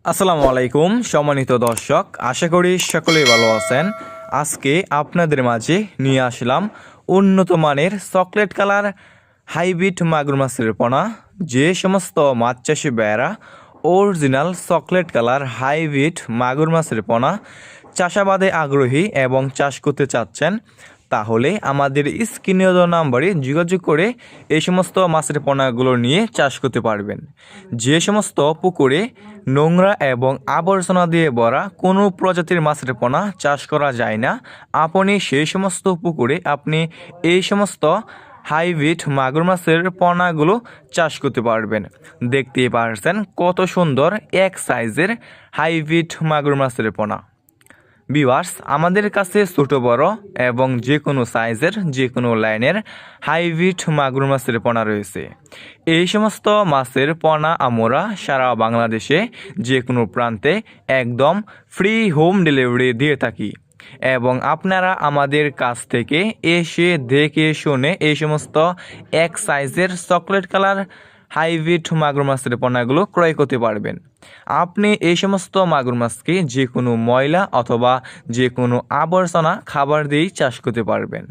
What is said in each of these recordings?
আসসালামু আলাইকুম সম্মানিত দর্শক, আশা করি সকলেই ভালো আছেন। আজকে আপনাদের মাঝে নিয়ে আসলাম উন্নত মানের চকলেট কালার হাইব্রিড মাগুর মাছের পোনা। যে সমস্ত মাছ চাষি ভাইয়েরা অরিজিনাল চকলেট কালার হাইব্রিড মাগুর মাছের পোনা চাষাবাদে আগ্রহী এবং চাষ করতে চাচ্ছেন, তাহলে আমাদের স্ক্রিনীয় নাম্বারে যোগাযোগ করে এই সমস্ত মাছের পোনাগুলো নিয়ে চাষ করতে পারবেন। যে সমস্ত পুকুরে নোংরা এবং আবর্জনা দিয়ে ভরা কোনো প্রজাতির মাছের পোনা চাষ করা যায় না, আপনি সেই সমস্ত পুকুরে এই সমস্ত হাইব্রিড মাগুর মাছের পোনাগুলো চাষ করতে পারবেন। দেখতেই পারছেন কত সুন্দর এক সাইজের হাইব্রিড মাগুর মাছের পোনা। ভিউয়ার্স, আমাদের কাছে ছোট বড় এবং যে কোনো সাইজের যে কোনো লাইনের হাইব্রিড মাগুর মাছের পোনা রয়েছে। এই সমস্ত মাছের পোনা আমরা সারা বাংলাদেশে যে কোনো প্রান্তে একদম ফ্রি হোম ডেলিভারি দিয়ে থাকি এবং আপনারা আমাদের কাছ থেকে এসে দেখে শুনে এই সমস্ত এক সাইজের চকলেট কালার হাইব্রিড মাগুর মাছের পোনাগুলো ক্রয় করতে পারবেন। আপনি এই সমস্ত মাগুর মাছকে যে কোনো ময়লা অথবা যে কোনো আবর্জনা খাবার দিয়েই চাষ করতে পারবেন।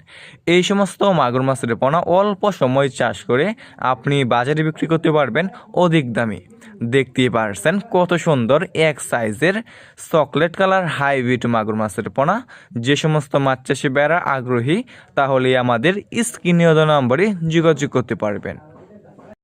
এই সমস্ত মাগুর মাছের পোনা অল্প সময় চাষ করে আপনি বাজারে বিক্রি করতে পারবেন অধিক দামে। দেখতেই পারছেন কত সুন্দর এক সাইজের চকলেট কালার হাইব্রিড মাগুর মাছের পোনা। যে সমস্ত মাছ চাষি ভাইয়েরা আগ্রহী, তাহলে আমাদের স্ক্রিনীয় নম্বরে যোগাযোগ করতে পারবেন।